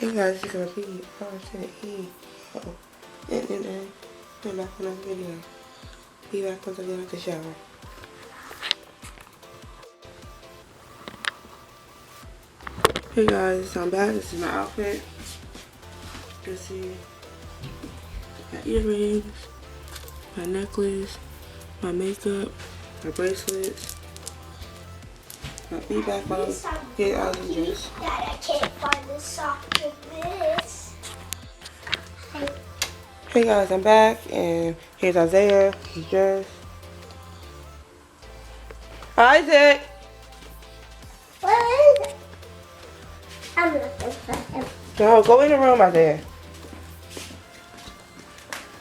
Hey guys, it's gonna be R10E. Uh-oh. And come back for another video. Be back once I get out the shower. Hey guys, I'm back. This is my outfit. You can see my earrings, my necklace, my makeup, my bracelets. Be back when I get out of the dress. Dad, I can't find the sock for this. Hey guys, I'm back, and here's Isaiah. He's dressed. Isaac! Where is it? I'm looking for him. No, go in the room, Isaiah.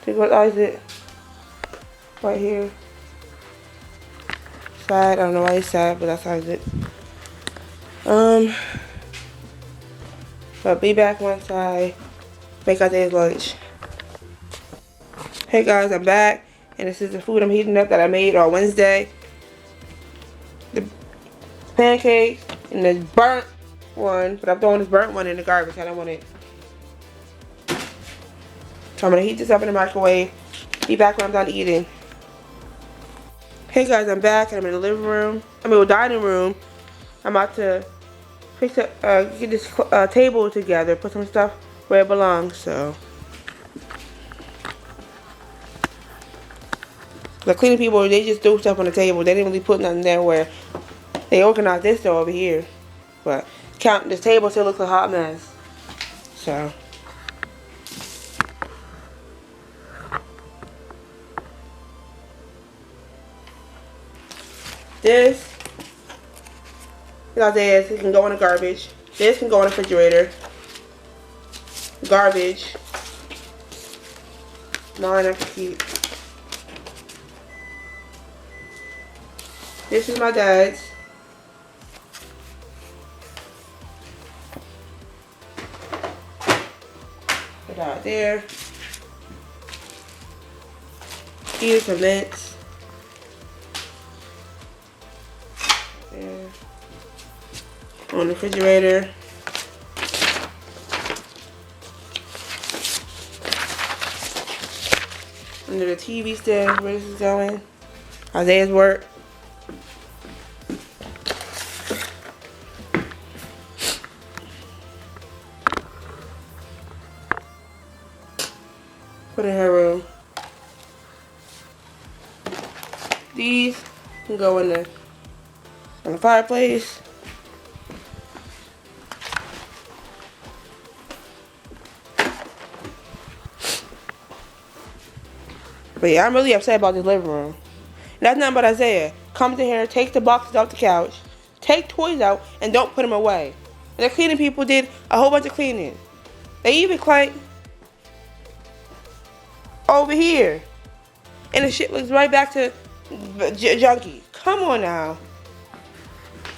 Take what Isaac. Right here. Sad. I don't know why he's sad, but that's Isaac. But be back once I make Isaiah's lunch. Hey guys, I'm back, and this is the food I'm heating up that I made on Wednesday. The pancakes and the burnt one, but I'm throwing this burnt one in the garbage. I don't want it. So I'm gonna heat this up in the microwave. Be back when I'm done eating. Hey guys, I'm back, and I'm in the living room. The dining room. I'm about to fix up, get this table together, put some stuff where it belongs. So the cleaning people, they just threw stuff on the table. They didn't really put nothing there where they organized this though over here. But this table still looks a hot mess. So this is it can go in the garbage. This can go in the refrigerator. Garbage. Mine I can keep. This is my dad's. Put that out there. Here's some mints. There. On the refrigerator. Under the TV stand, where this is going. Isaiah's work. Put in her room. These can go in the fireplace. But yeah, I'm really upset about this living room. And that's nothing but Isaiah. Comes in here, takes the boxes off the couch, take toys out, and don't put them away. And the cleaning people did a whole bunch of cleaning. They even cleaned over here. And the shit looks right back to junky. Come on now.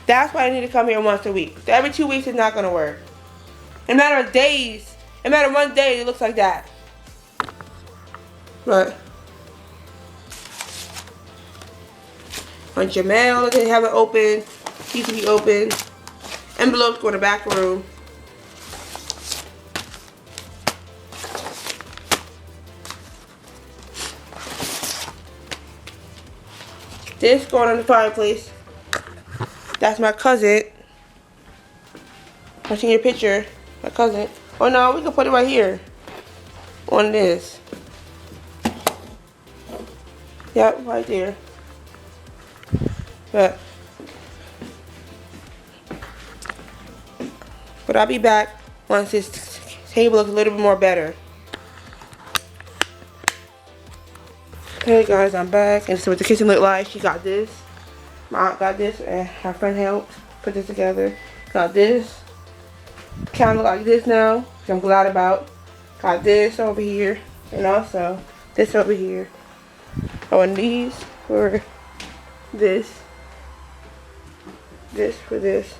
That's why I need to come here once a week. So every 2 weeks is not going to work. In a matter of days, in a matter of 1 day, it looks like that. But bunch of mail, they have it open. Needs to be open. Envelopes go in the back room. This going on the fireplace. That's my cousin. I seen your picture. My cousin. Oh no, we can put it right here. On this. Yep, right there. But I'll be back once this table looks a little bit more better. Hey guys, I'm back, and so what the kitchen look like. She got this. My aunt got this, and her friend helped put this together. Got this. Kind of look like this now, which I'm glad about. Got this over here, and also this over here. Oh, and these for this. This for this.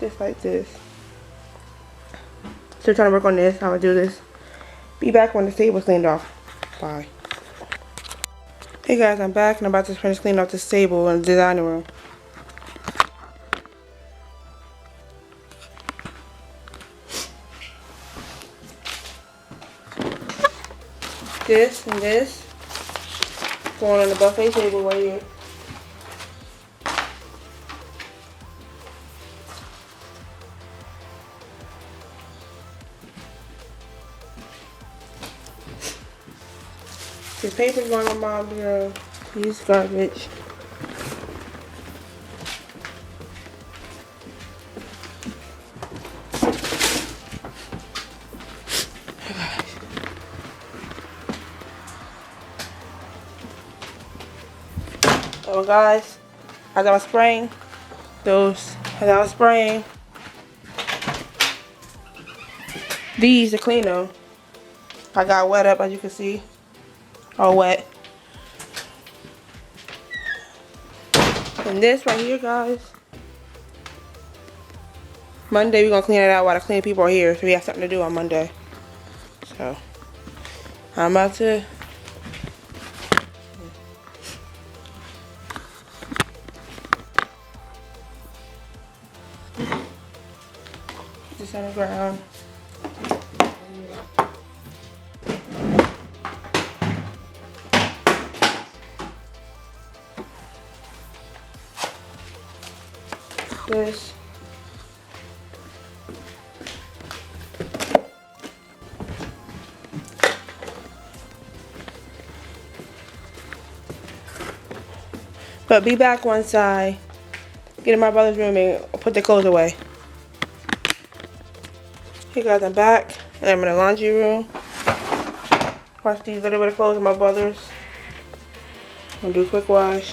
Just like this. Still trying to work on this, how I do this. Be back when the table's cleaned off. Bye. Hey guys, I'm back and I'm about to finish cleaning off this table in the dining room. this and this going on the buffet table right here. This paper's going on my bureau. Use garbage. Oh guys, as I was spraying these to clean them, I got wet up, as you can see, all wet. And this right here, guys, Monday we're gonna clean it out while the cleaning people are here, so we have something to do on Monday. So I'm about to put this on the ground. This. But be back once I get in my brother's room and put the clothes away. Hey guys, I'm back and I'm in the laundry room. Wash these little bit of clothes in my brother's. I'm gonna do a quick wash.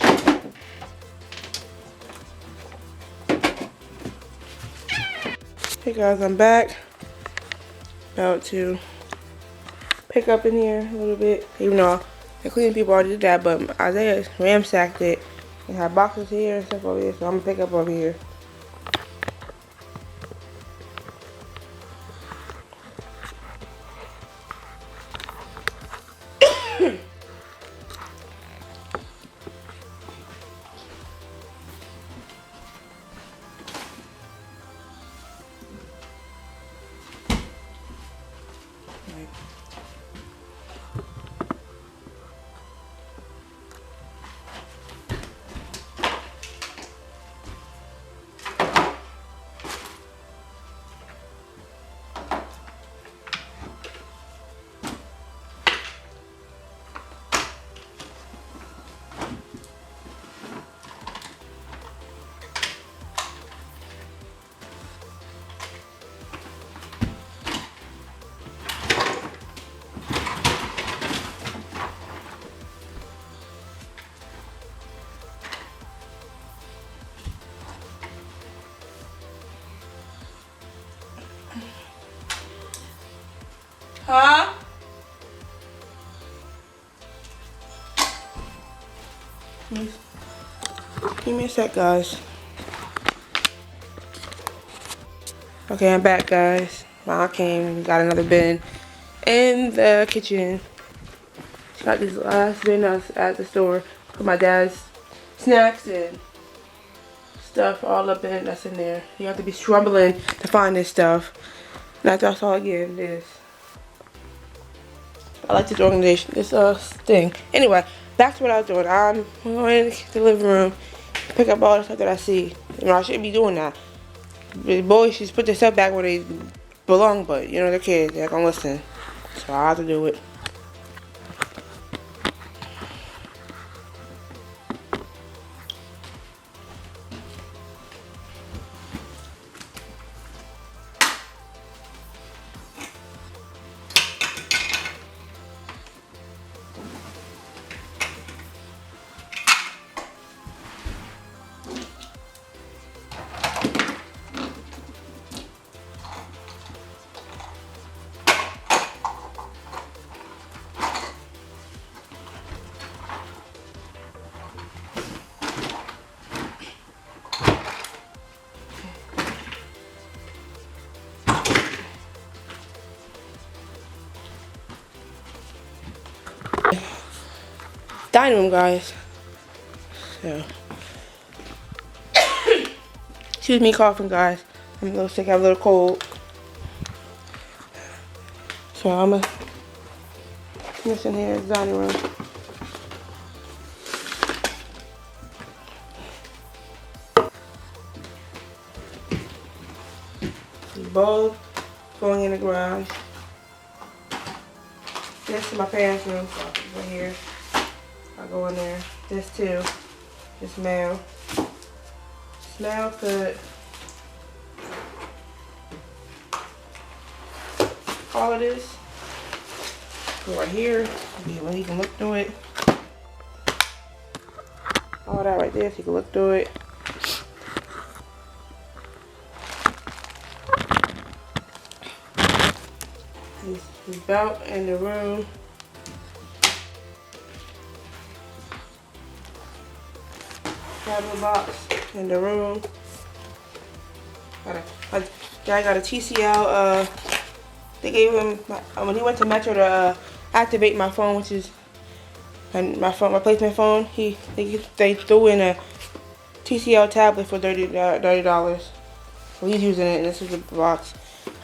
Hey guys, I'm back. About to pick up in here a little bit. Even though the cleaning people already did that, but Isaiah ransacked it and had boxes here and stuff over here, so I'm gonna pick up over here. Huh? Give me a sec, guys. Okay, I'm back, guys. Mom came and got another bin in the kitchen. She got these last bin at the store. Put my dad's snacks and stuff all up in. That's in there. You have to be struggling to find this stuff. And that's all again. This. I like this organization, this thing. Anyway, back to what I was doing. I'm going to the living room, pick up all the stuff that I see. You know, I shouldn't be doing that. The boys should put their stuff back where they belong, but you know, they're kids, they're gonna listen. So I have to do it. Dining room, guys. So, excuse me coughing, guys. I'm a little sick, I have a little cold. So I'm gonna This in here is dining room. Bulb going in the garage. This is my parents' room, so right here. I go in there. This too. This mail. Smells good. All of this. Go right here. Well, he can look through it. All that right there, so you can look through it. His belt in the room. Travel box in the room. I got a TCL. They gave him when he went to Metro to activate my phone, which is my replacement phone. They threw in a TCL tablet for $30. So he's using it, and this is the box.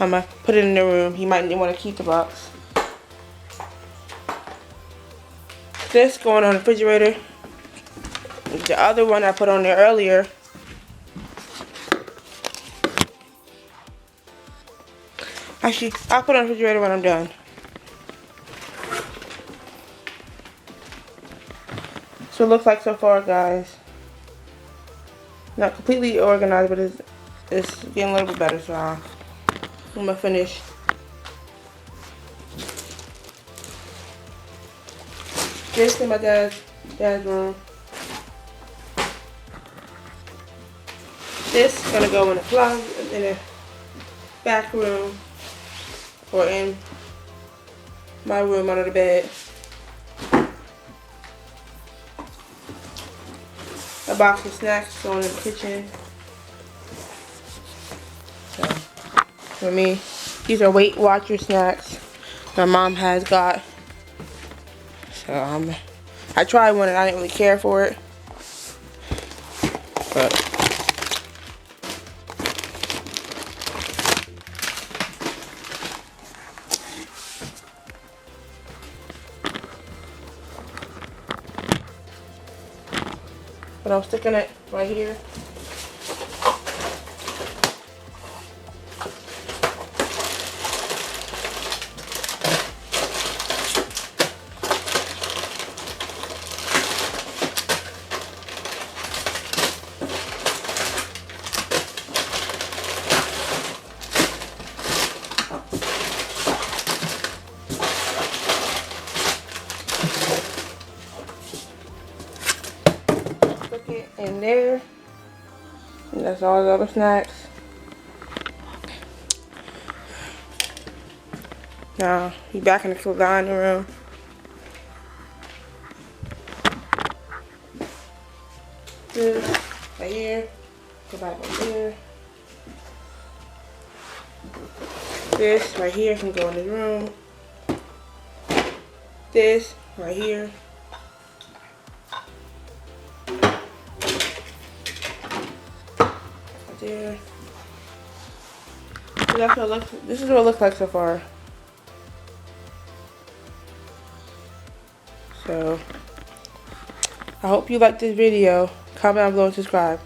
I'm gonna put it in the room. He might want to keep the box. This going on the refrigerator. The other one I put on there earlier. Actually, I'll put it on the refrigerator when I'm done. So it looks like so far, guys. Not completely organized, but it's getting a little bit better. So I'm gonna finish. This in my dad's room. This is gonna go in the closet, in the back room, or in my room under the bed. A box of snacks going in the kitchen. So, for me, these are Weight Watcher snacks my mom has got. So I tried one and I didn't really care for it, but I'm sticking it right here. In there, and that's all the other snacks. Now we back in the dining room. This right here, go back right there. This right here can go in the room. This right here. There. So that's what this is what it looks like so far. So I hope you liked this video. Comment down below and subscribe.